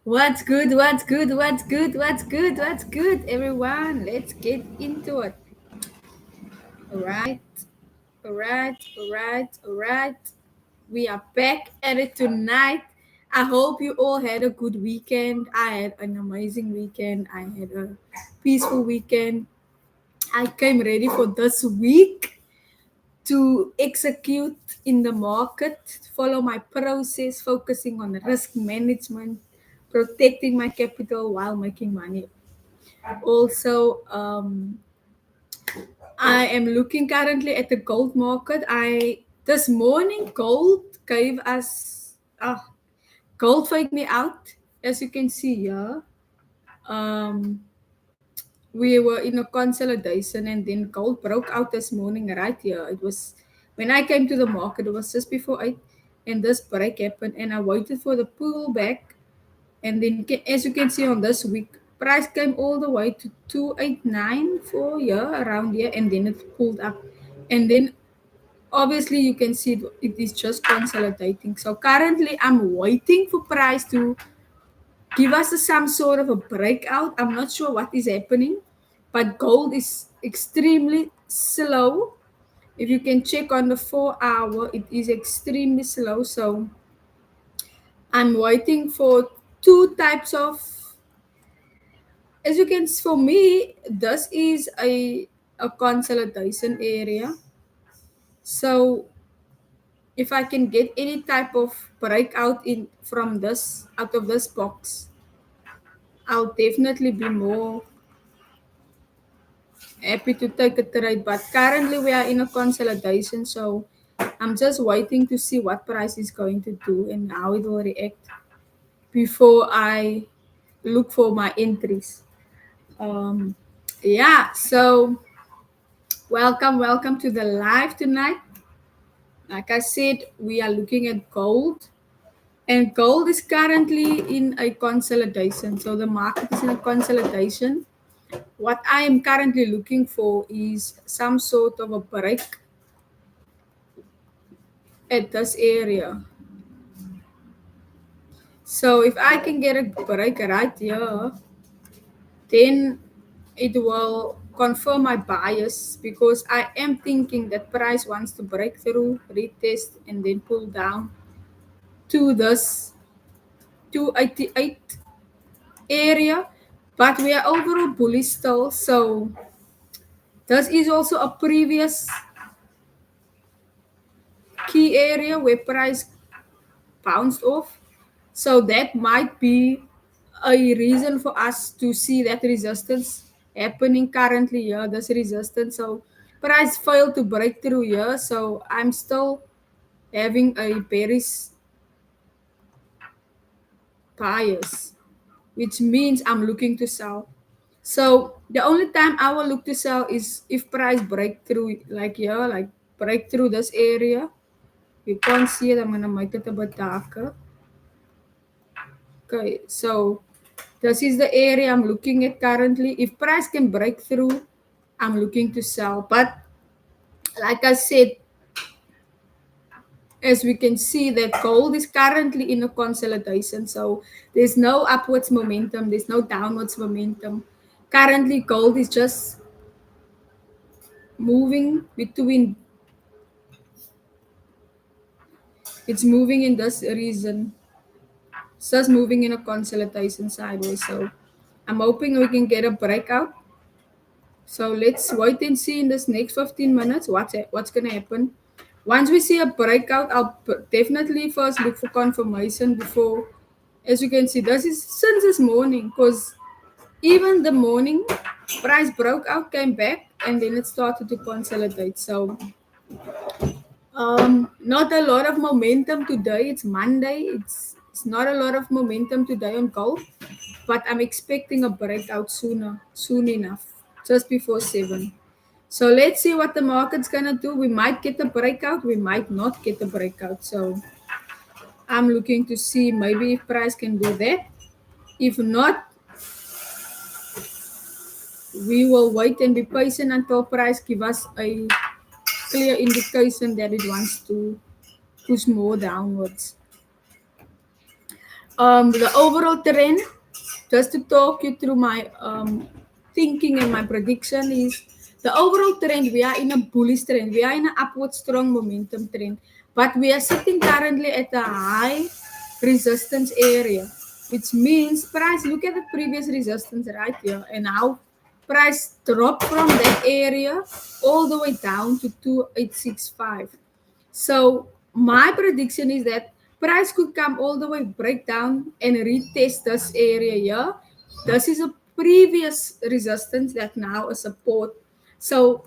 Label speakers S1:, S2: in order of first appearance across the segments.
S1: What's good? What's good? What's good? What's good? What's good, everyone? Let's get into it. All right, all right, all right, all right. We are back at it tonight. I hope you all had a good weekend. I had an amazing weekend. I had a peaceful weekend. I came ready for this week to execute in the market, follow my process, focusing on risk management, protecting my capital while making money. Also, I am looking currently at the gold market. I this morning gold gave us gold faked me out, as you can see here. Um, we were in a consolidation, and then gold broke out this morning right here. It was when I came to the market. It was just before 8, and this break happened, and I waited for the pullback. And then, as you can see on this week, price came all the way to 289 for here, around here, and then it pulled up. And then, obviously, you can see it is just consolidating. So currently, I'm waiting for price to give us some sort of a breakout. I'm not sure what is happening, but gold is extremely slow. If you can check on the 4 hour, it is extremely slow. So I'm waiting for two types of, as you can, for me, this is a consolidation area. So if I can get any type of breakout in from this out of this box, I'll definitely be more happy to take a trade. But currently we are in a consolidation, so I'm just waiting to see what price is going to do and how it will react before I look for my entries. Um, yeah, so welcome to the live tonight. Like I said, we are looking at gold, and gold is currently in a consolidation. So the market is in a consolidation. What I am currently looking for is some sort of a break at this area. So if I can get a break right here, then it will confirm my bias, because I am thinking that price wants to break through, retest, and then pull down to this 288 area. But we are overall bullish still. So this is also a previous key area where price bounced off. So that might be a reason for us to see that resistance happening currently here, this resistance. So price failed to break through here. So I'm still having a bearish bias, which means I'm looking to sell. So the only time I will look to sell is if price break through, like here, like break through this area. You can't see it. I'm gonna make it a bit darker. Okay, so this is the area I'm looking at currently. If price can break through, I'm looking to sell. But like I said, as we can see, that gold is currently in a consolidation. So there's no upwards momentum, there's no downwards momentum. Currently, gold is just moving between, it's moving in this region. It's just moving in a consolidation sideways. So I'm hoping we can get a breakout. So let's wait and see in this next 15 minutes what's going to happen. Once we see a breakout, I'll definitely first look for confirmation before, as you can see, this is since this morning, because even the morning price broke out, came back, and then it started to consolidate. So not a lot of momentum today. It's Monday. It's not a lot of momentum today on gold, but I'm expecting a breakout soon enough, just before 7. So let's see what the market's gonna do. We might get a breakout, we might not get a breakout. So I'm looking to see maybe if price can do that. If not, we will wait and be patient until price give us a clear indication that it wants to push more downwards. The overall trend, just to talk you through my thinking and my prediction, is the overall trend. We are in a bullish trend. We are in an upward strong momentum trend, but we are sitting currently at a high resistance area, which means price. Look at the previous resistance right here, and now price dropped from that area all the way down to 2865. So my prediction is that price could come all the way break down and retest this area here. This is a previous resistance that now a support. So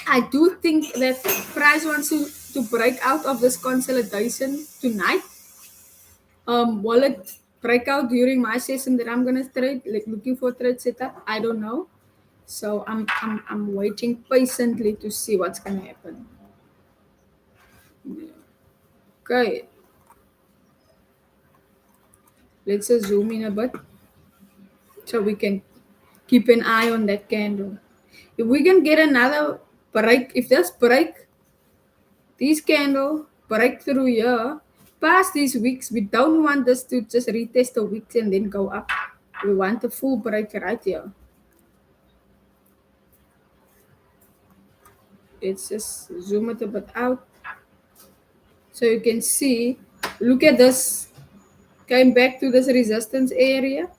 S1: I do think that price wants to break out of this consolidation tonight. Will it break out during my session that I'm gonna trade, like looking for trade setup? I don't know. So I'm waiting patiently to see what's gonna happen. Okay, let's just zoom in a bit so we can keep an eye on that candle. If we can get another break, if this break, this candle break through here, past these weeks, we don't want this to just retest the weeks and then go up. We want a full break right here. Let's just zoom it a bit out so you can see. Look at this, came back to this resistance area,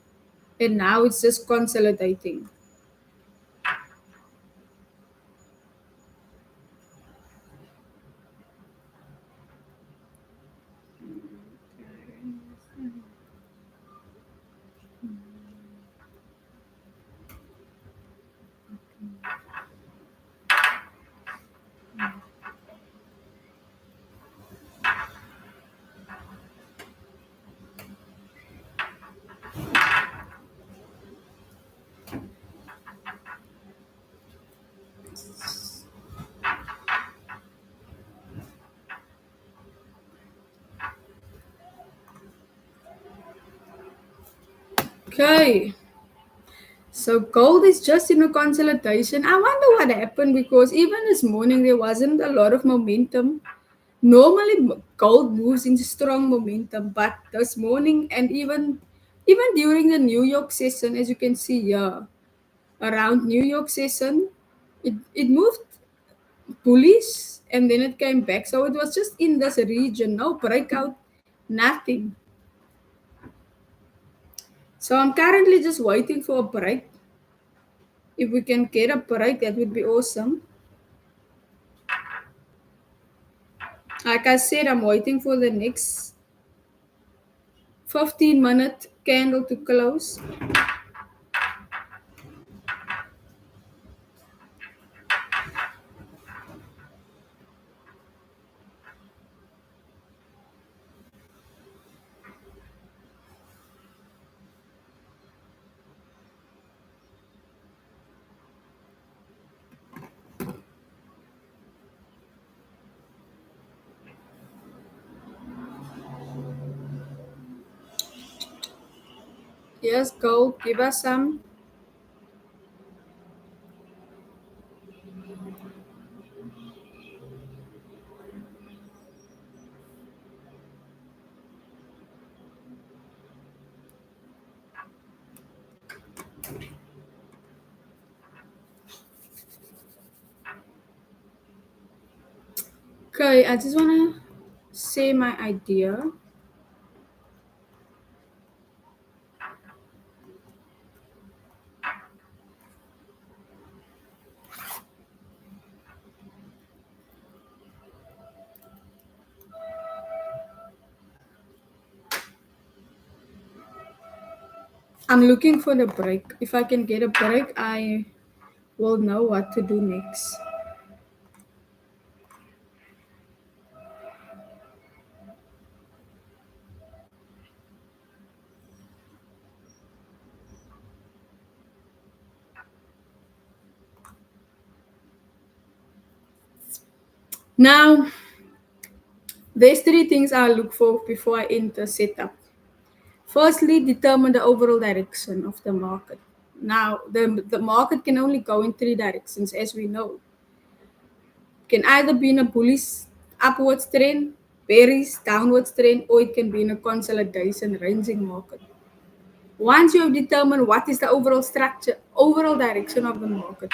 S1: and now it's just consolidating. Okay, so gold is just in a consolidation. I wonder what happened because even this morning there wasn't a lot of momentum. Normally gold moves into strong momentum, but this morning and even during the New York session, as you can see here, around New York session, it moved bullish and then it came back. So it was just in this region, no breakout, nothing. So I'm currently just waiting for a break. If we can get a break, that would be awesome. Like I said, I'm waiting for the next 15-minute candle to close. Yes, gold, give us some. Okay, I just want to say my idea. I'm looking for the break. If I can get a break, I will know what to do next. Now, there's three things I look for before I enter setup. Firstly, determine the overall direction of the market. Now, the market can only go in three directions, as we know. Can either be in a bullish upwards trend, bearish downwards trend, or it can be in a consolidation ranging market. Once you have determined what is the overall structure, overall direction of the market,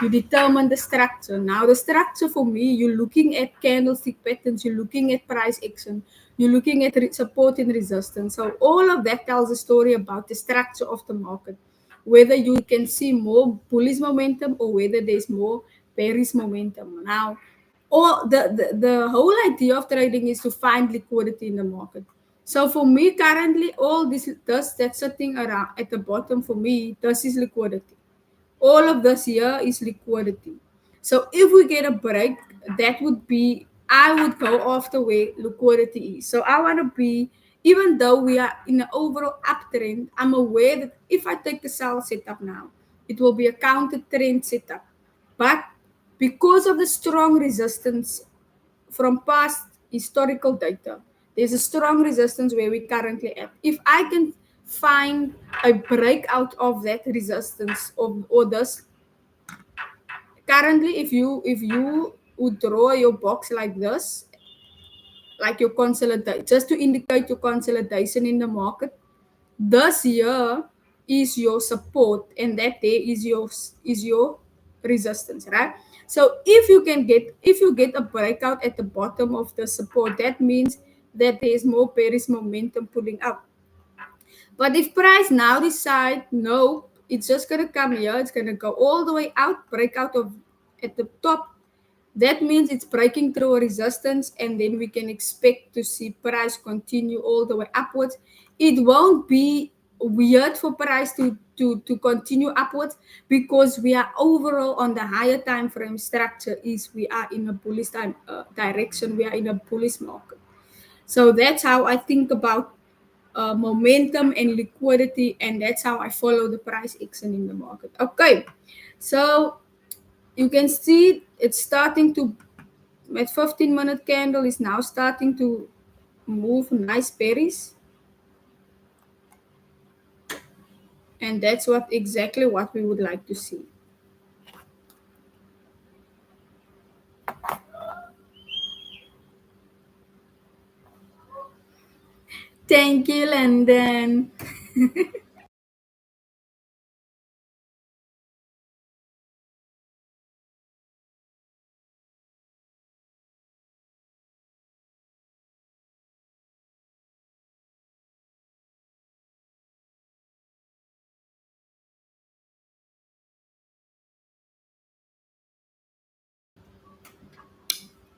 S1: you determine the structure. Now, the structure for me, you're looking at candlestick patterns, you're looking at price action, you're looking at support and resistance. So, all of that tells a story about the structure of the market, whether you can see more bullish momentum or whether there's more bearish momentum. Now, the whole idea of trading is to find liquidity in the market. So for me, currently, all this dust that's sitting around at the bottom for me, this is liquidity. All of this here is liquidity. So if we get a break, that would be, I would go after where liquidity is. So I want to be, even though we are in an overall uptrend, I'm aware that if I take the sell setup now, it will be a counter trend setup. But because of the strong resistance from past historical data, there's a strong resistance where we currently at. If I can find a breakout of that resistance or this, currently if you would draw your box like this, like your consolidate, just to indicate your consolidation in the market, this here is your support and that there is your resistance, right? So if you get a breakout at the bottom of the support, that means that there is more bearish momentum pulling up. But if price now decide no, it's just gonna come here, it's gonna go all the way out, break out of at the top, that means it's breaking through a resistance, and then we can expect to see price continue all the way upwards. It won't be weird for price to continue upwards because we are overall on the higher time frame structure is we are in a bullish time direction, we are in a bullish market. So that's how I think about momentum and liquidity, and that's how I follow the price action in the market. Okay, so you can see it's starting to, at 15-minute candle is now starting to move nice berries, and that's what exactly what we would like to see. Thank you, London.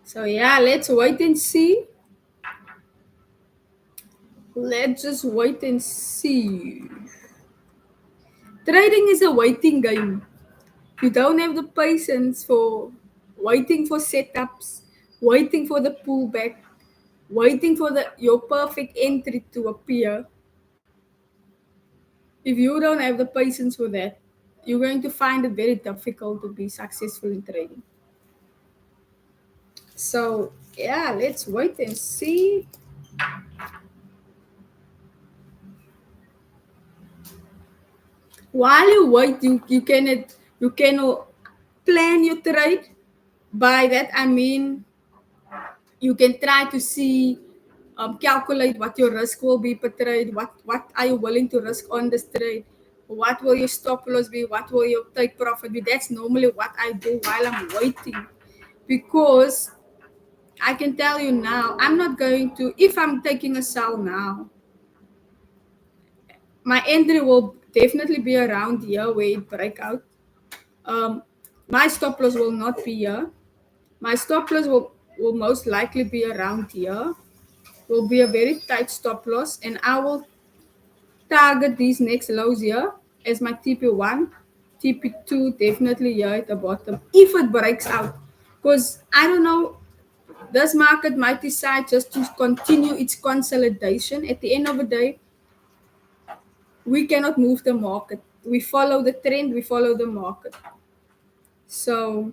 S1: So yeah, let's wait and see. Let's just wait and see. Trading is a waiting game. You don't have the patience for waiting for setups, waiting for the pullback, waiting for your perfect entry to appear. If you don't have the patience for that, you're going to find it very difficult to be successful in trading. So yeah, let's wait and see. While you wait, you cannot plan your trade. By that I mean you can try to see, calculate what your risk will be per trade, what are you willing to risk on this trade, what will your stop loss be, what will your take profit be. That's normally what I do while I'm waiting, because I can tell you now, I'm not going to, if I'm taking a sell now, my entry will definitely be around here where it break out. Um, my stop loss will not be here. My stop loss will most likely be around here. Will be a very tight stop loss, and I will target these next lows here as my TP1, TP2 definitely here at the bottom if it breaks out. Because I don't know, this market might decide just to continue its consolidation. At the end of the day, we cannot move the market. We follow the trend, we follow the market. So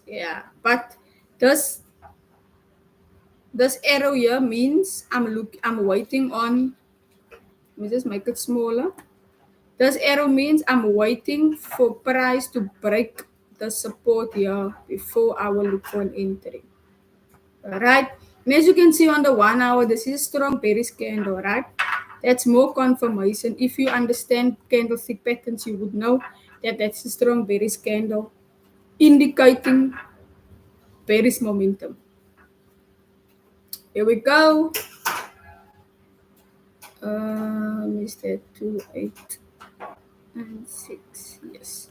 S1: yeah, but this this arrow here means I'm waiting on, let me just make it smaller. This arrow means I'm waiting for price to break the support here before I will look for an entry. All right. And as you can see on the 1 hour, this is strong bearish candle, right? That's more confirmation. If you understand candlestick patterns, you would know that that's a strong bearish candle indicating bearish momentum. Here we go. Is that 2896? Yes.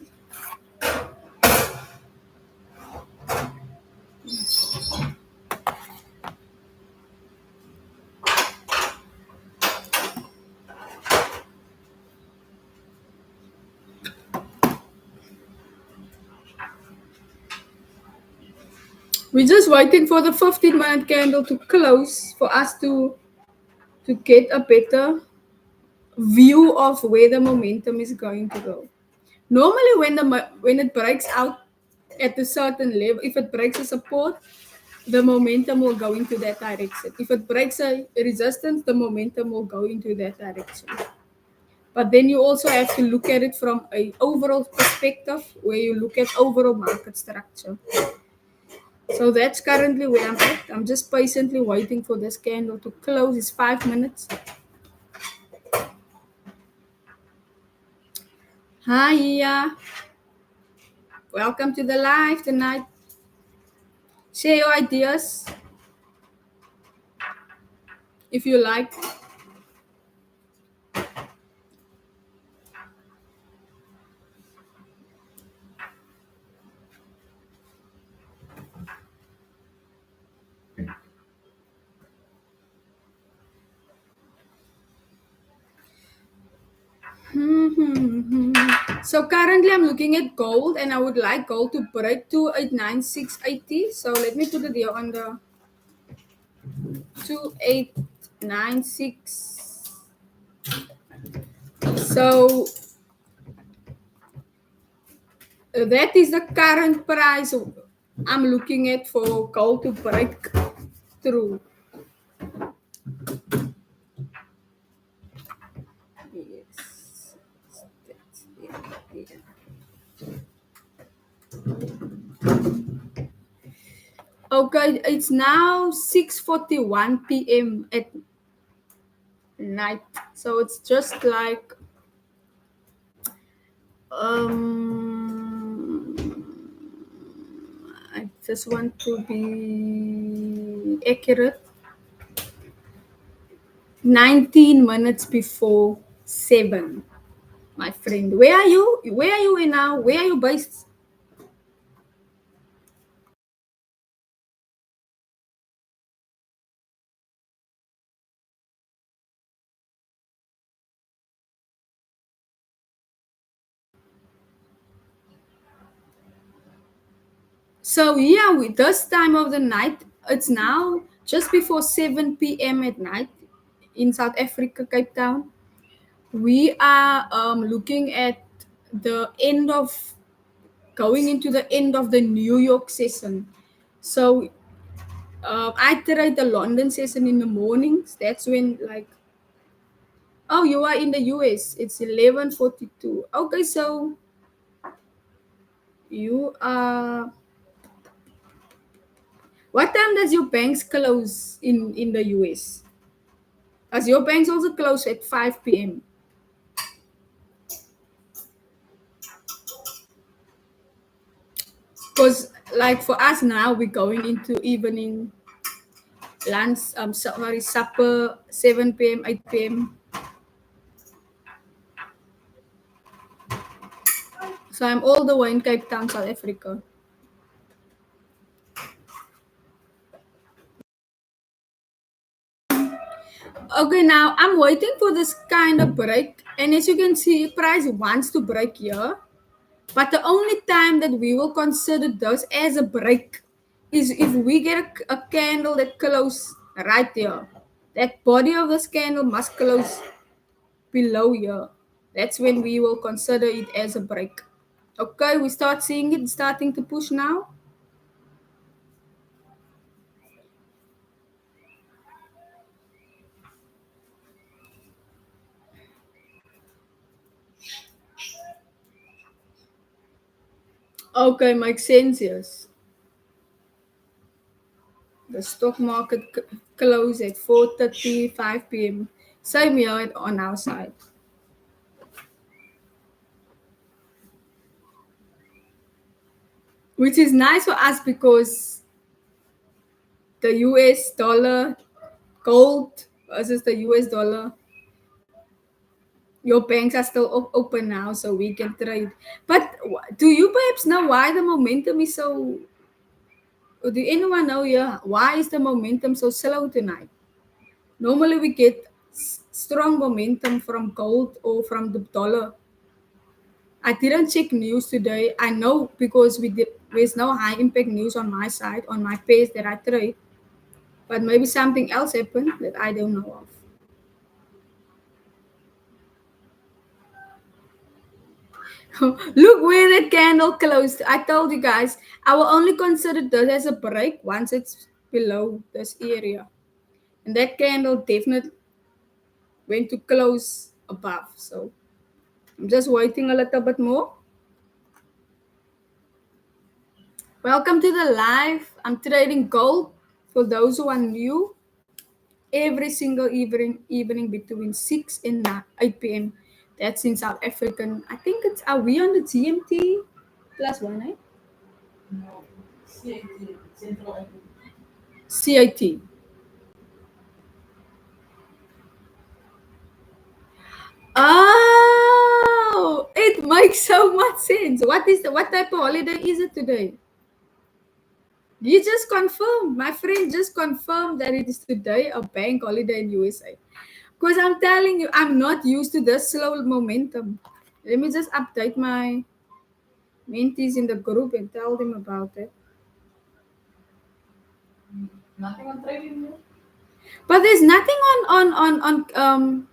S1: We're just waiting for the 15-minute candle to close for us to get a better view of where the momentum is going to go. Normally, when it breaks out at a certain level, if it breaks a support, the momentum will go into that direction. If it breaks a resistance, the momentum will go into that direction. But then you also have to look at it from a overall perspective, where you look at overall market structure. So that's currently where I'm at. I'm just patiently waiting for this candle to close. It's 5 minutes. Hi, Iya. Welcome to the live tonight. Share your ideas if you like. So currently I'm looking at gold and I would like gold to break 289680. So let me put it here on the 2896. So that is the current price I'm looking at for gold to break through. Yes. That's it. Okay, it's now 6:41 p.m. at night. So it's just like um I just want to be accurate. 19 minutes before 7, my friend. Where are you? Where are you in now? Where are you based? So yeah, with this time of the night, it's now just before 7 p.m. at night in South Africa, Cape Town. We are looking at the end of going into the end of the New York session. So I tried the London session in the mornings. That's when like, oh, you are in the US. It's 11:42. Okay, so you are. What time does your banks close in the US? As your banks also close at 5 p.m. Because like for us now, we're going into evening lunch. Sorry, supper 7 p.m., 8 p.m. So I'm all the way in Cape Town, South Africa. Okay, now I'm waiting for this kind of break, and as you can see, price wants to break here. But the only time that we will consider this as a break is if we get a candle that closes right there. That body of this candle must close below here. That's when we will consider it as a break. Okay, we start seeing it starting to push now. Okay, makes sense, yes. The stock market closed at 4:35 p.m. Same here on our side. Which is nice for us because the US dollar, gold versus the US dollar, your banks are still open now, so we can trade. But do you perhaps know why the momentum is so? Or do anyone know here why is the momentum so slow tonight? Normally we get strong momentum from gold or from the dollar. I didn't check news today. I know because there's no high impact news on my side, on my page that I trade. But maybe something else happened that I don't know of. Look where that candle closed. I told you guys, I will only consider this as a break once it's below this area. And that candle definitely went to close above. So I'm just waiting a little bit more. Welcome to the live. I'm trading gold for those who are new every single evening between 6 and 8 p.m. That's in South African. I think it's, are we on the GMT plus one, eh?
S2: No, CAT, Central Africa.
S1: CIT. Oh, it makes so much sense. What type of holiday is it today? You just confirmed. My friend just confirmed that it is today a bank holiday in USA. Because I'm telling you, I'm not used to this slow momentum. Let me just update my mentees in the group and tell them about it.
S2: Nothing on trading here.
S1: But there's nothing on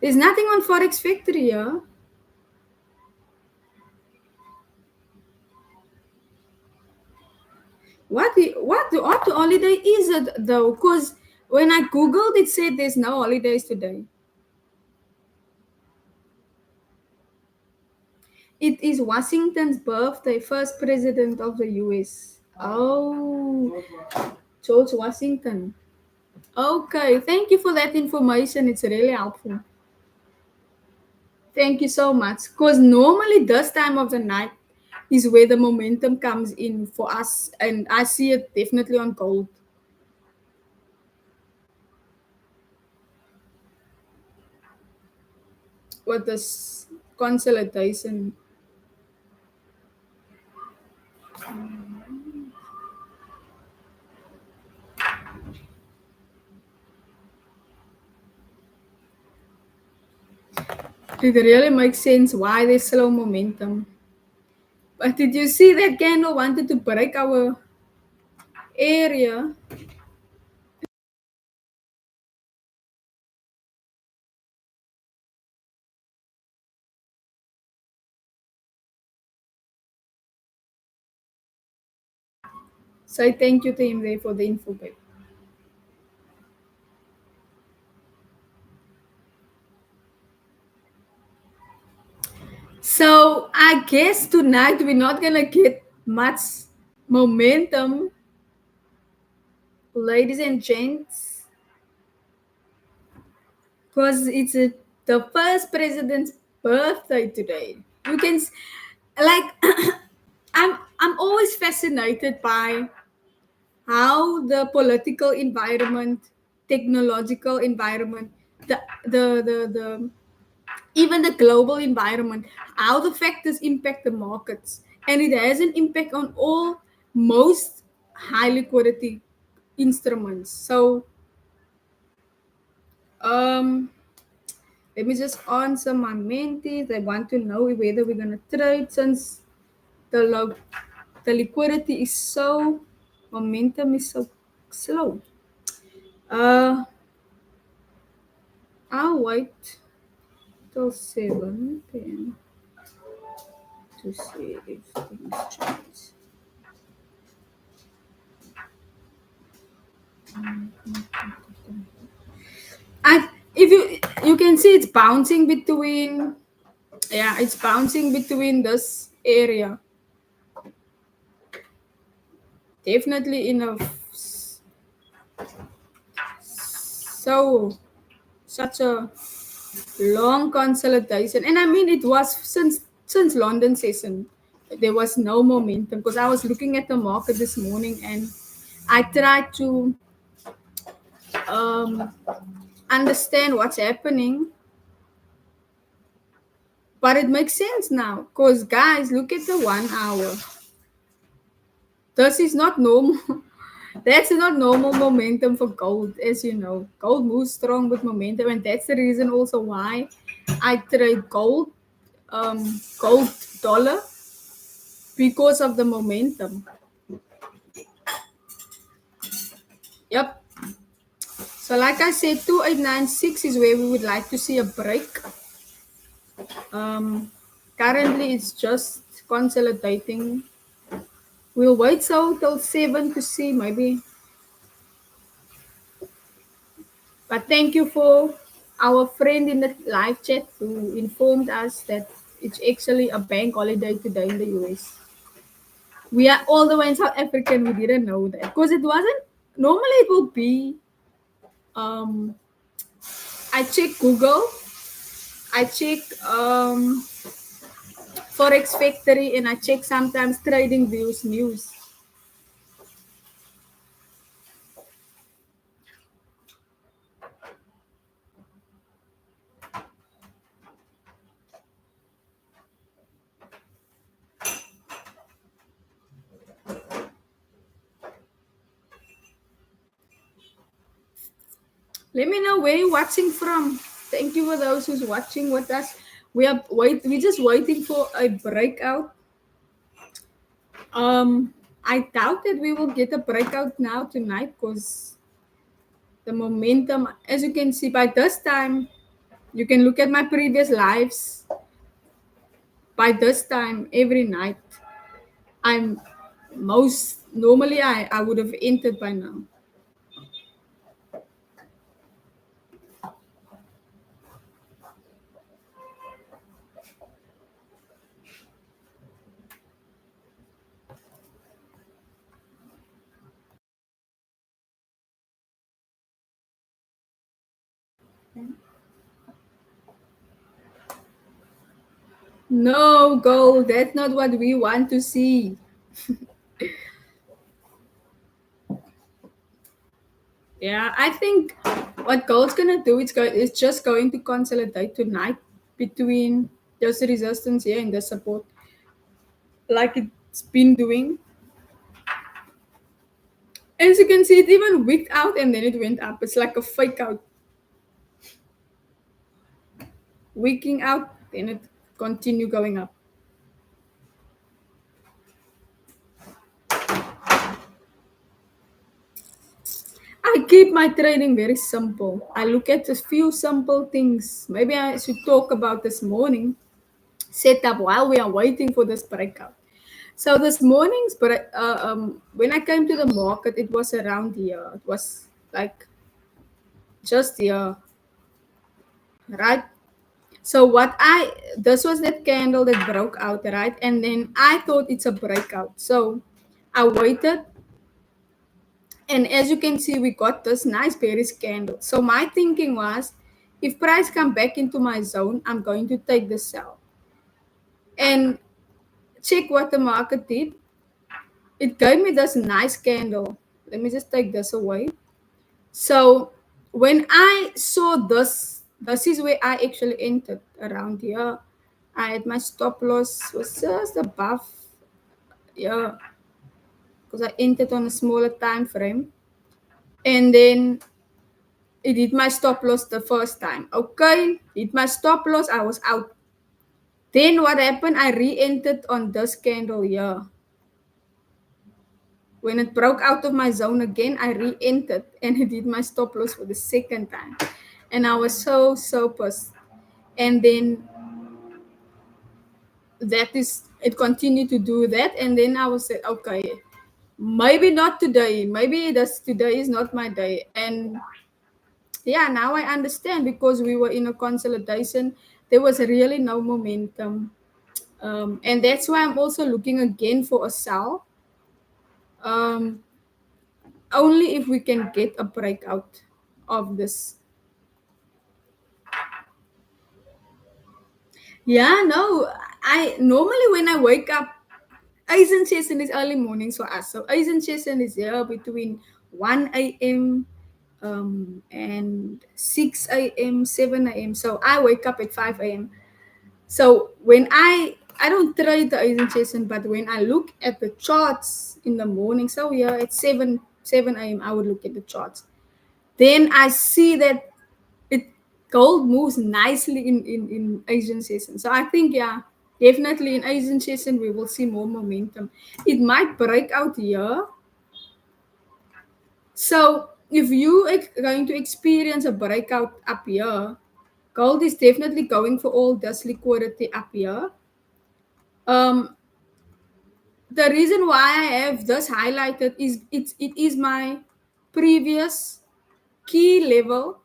S1: there's nothing on Forex Factory, yeah. What the holiday is it though? Because when I googled, it said there's no holidays today. It is Washington's birthday, first president of the US. Oh, George Washington. Okay, thank you for that information. It's really helpful. Thank you so much. Because normally this time of the night is where the momentum comes in for us, and I see it definitely on gold. With this consolidation. It really makes sense why there's slow momentum. But did you see that candle wanted to break our area? Say thank you to him there for the info babe. So I guess tonight we're not gonna get much momentum, ladies and gents, because it's the first president's birthday today. You can like I'm always fascinated by how the political environment, technological environment, the even the global environment, how the factors impact the markets, and it has an impact on all most high liquidity instruments. So um let me just answer my mentees. They want to know whether we're gonna trade since the low, the liquidity is so, momentum is so slow. Uh, I'll wait till 7 p.m. to see if things change. And if you can see it's bouncing between, yeah, it's bouncing between this area. definitely in a so such a long consolidation. And I mean, it was since London session, there was no momentum because I was looking at the market this morning and I tried to um, understand what's happening, but it makes sense now. Because guys, look at the 1 hour. This is not normal. That's not normal momentum for gold, as you know. Gold moves strong with momentum, and that's the reason also why I trade gold dollar because of the momentum. Yep. So like I said, 2896 is where we would like to see a break. Um, Currently it's just consolidating. We'll wait so till 7 to see maybe. But thank you for our friend in the live chat who informed us that it's actually a bank holiday today in the US. We are all the way in South Africa and we didn't know that because it wasn't normally it will be I check Google, I check Forex Factory, and I check sometimes Trading Views news. Let me know where you're watching from. Thank you for those who's watching with us. We're just waiting for a breakout. I doubt that we will get a breakout now tonight because the momentum, as you can see by this time, you can look at my previous lives. By this time, every night, I'm most normally I would have entered by now. No, gold. That's not what we want to see. Yeah, I think what gold's gonna do is just going to consolidate tonight between this resistance here and the support, like it's been doing. As you can see, it even wicked out and then it went up. It's like a fake out, wicking out, then it continue going up. I keep my trading very simple. I look at a few simple things. Maybe I should talk about this morning setup while we are waiting for this breakout. So this morning's, but when I came to the market, it was around here. It was like just here, right? So this was that candle that broke out, right? And then I thought it's a breakout. So I waited, and as you can see, we got this nice bearish candle. So my thinking was, if price come back into my zone, I'm going to take the sell and check what the market did. It gave me this nice candle. Let me just take this away. So when I saw this is where I actually entered around here. I had my stop loss was just above here because I entered on a smaller time frame. And then it hit my stop loss the first time. Okay, hit my stop loss, I was out. Then what happened? I re-entered on this candle here. When it broke out of my zone again, I re-entered and it did my stop loss for the second time. And I was so pissed. And then it continued to do that. And then I was said, okay, maybe not today. Maybe today is not my day. And yeah, now I understand because we were in a consolidation. There was really no momentum. And that's why I'm also looking again for a sell. Um, only if we can get a breakout of this. Yeah, no, I normally when I wake up, Asian session is early mornings for us. So Asian session is here between 1 a.m. And 6 a.m., 7 a.m. So I wake up at 5 a.m. So when I don't trade the Asian session, but when I look at the charts in the morning, so yeah, at 7 a.m. I would look at the charts. Then I see that it gold moves nicely in Asian session. So I think yeah, definitely in Asian session we will see more momentum. It might break out here. So if you are going to experience a breakout up here, gold is definitely going for all this liquidity up here. Um, the reason why I have this highlighted is it is my previous key level.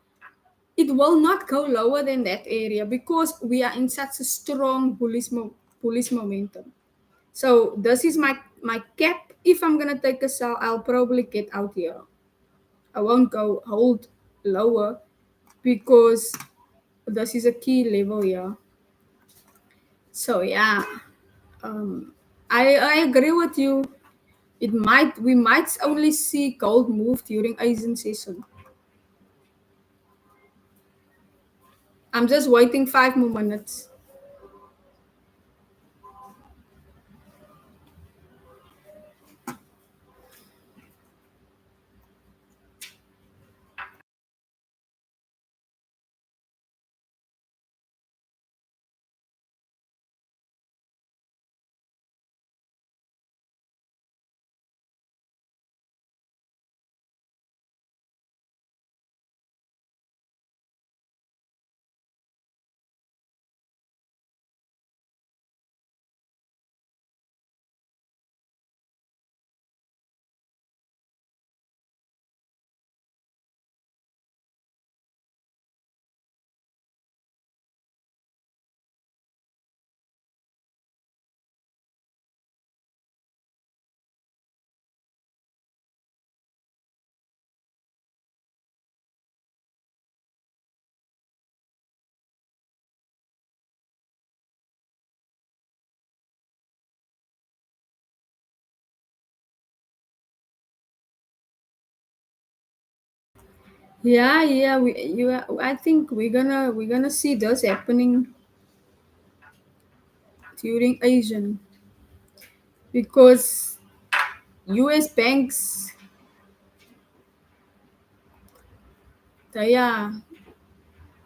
S1: It will not go lower than that area because we are in such a strong bullish momentum. So this is my cap. If I'm gonna take a sell, I'll probably get out here. I won't go hold lower because this is a key level here. So yeah, um, I agree with you. We might only see gold move during Asian season. I'm just waiting 5 more minutes. Yeah, yeah. I think we're gonna see this happening during Asian because U.S. banks they are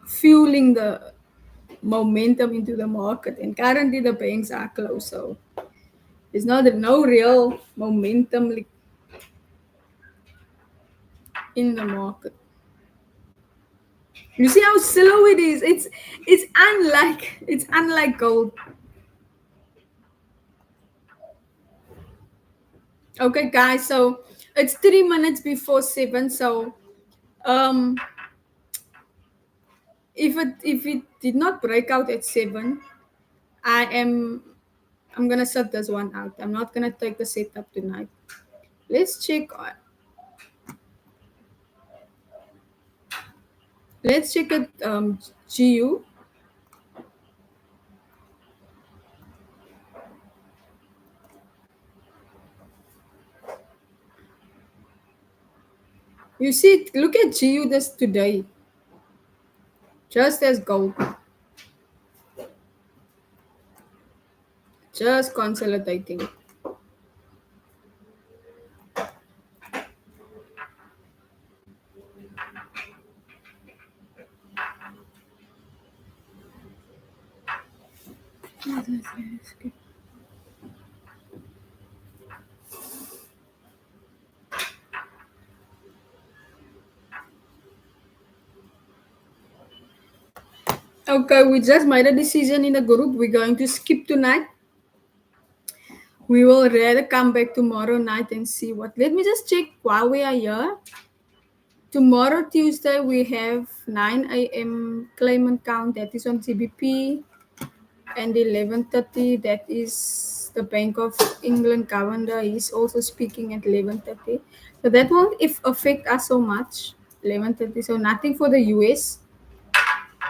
S1: fueling the momentum into the market, and currently the banks are closed, so there's no real momentum in the market. You see how slow it is. It's unlike gold. Okay, guys. So it's 3 minutes before 7. So um, if it did not break out at 7, I am I'm gonna set this one out. I'm not gonna take the setup tonight. Let's check. Let's check it. GU. You see, look at GU this today, just as gold, just consolidating. Okay, we just made a decision in the group. We're going to skip tonight. We will rather come back tomorrow night and see what. Let me just check while we are here. Tomorrow, Tuesday, we have 9 a.m. claimant count that is on CBP, and 11:30 that is the Bank of England governor. He's also speaking at 11:30. So that won't if affect us so much. 11:30. So nothing for the US.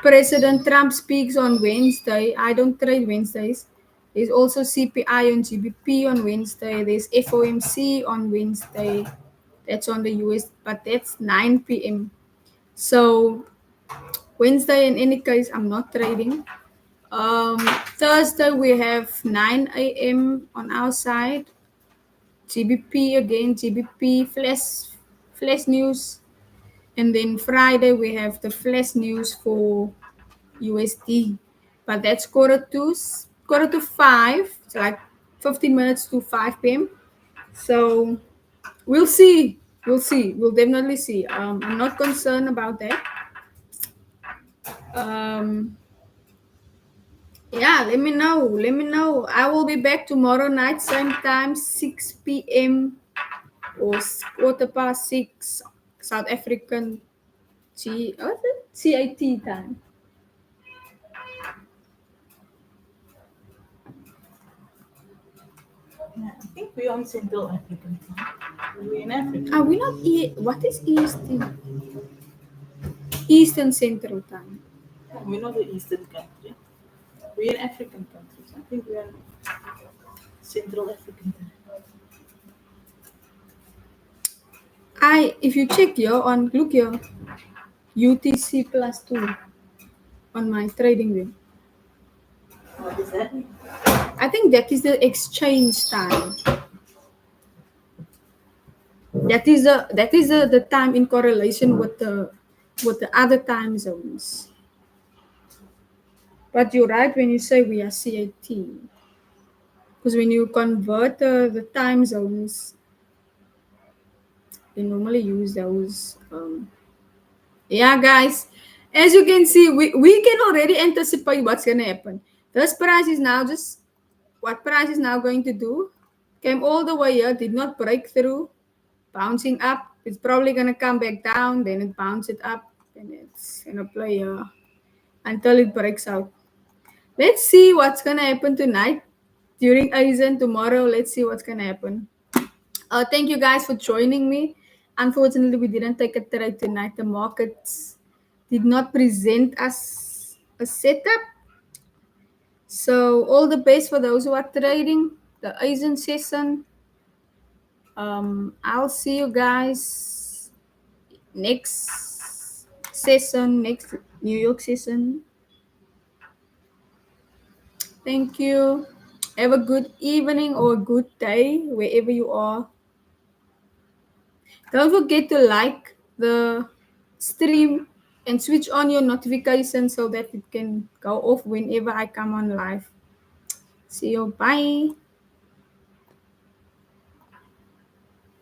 S1: President Trump speaks on Wednesday. I don't trade Wednesdays. There's also CPI on GBP on Wednesday. There's FOMC on Wednesday. That's on the US, but that's 9 p.m. So Wednesday, in any case, I'm not trading. Um, Thursday we have 9 a.m. on our side. GBP again, GBP flash news, and then Friday we have the flash news for USD, but that's quarter to five. It's like 15 minutes to 5 p.m. So we'll see. We'll see. We'll definitely see. I'm not concerned about that. Um, yeah, let me know. Let me know. I will be back tomorrow night, same time, 6 p.m. or quarter past 6 South African what's it? CAT time.
S2: Yeah, I think we're on Central African time. We're in Africa.
S1: Are we not what is EST? Eastern Central Time.
S2: We're not the Eastern country. We're in African countries. I think we're in Central African time.
S1: If you check here on look here, UTC +2 on my trading view.
S2: What does that mean?
S1: I think that is the exchange time. That is the time in correlation with the other time zones. But you're right when you say we are CAT. Because when you convert the time zones, they normally use those. Yeah, guys, as you can see, we can already anticipate what's going to happen. This price is now just what price is now going to do. Came all the way here, did not break through, bouncing up. It's probably going to come back down, then it bounces up, and it's going to play here until it breaks out. Let's see what's going to happen tonight during Aizen tomorrow. Let's see what's going to happen. Thank you guys for joining me. Unfortunately, we didn't take a trade tonight. The markets did not present us a setup. So all the best for those who are trading the Asian session. I'll see you guys next session, next New York session. Thank you. Have a good evening or a good day wherever you are. Don't forget to like the stream and switch on your notifications so that it can go off whenever I come on live. See you. Bye.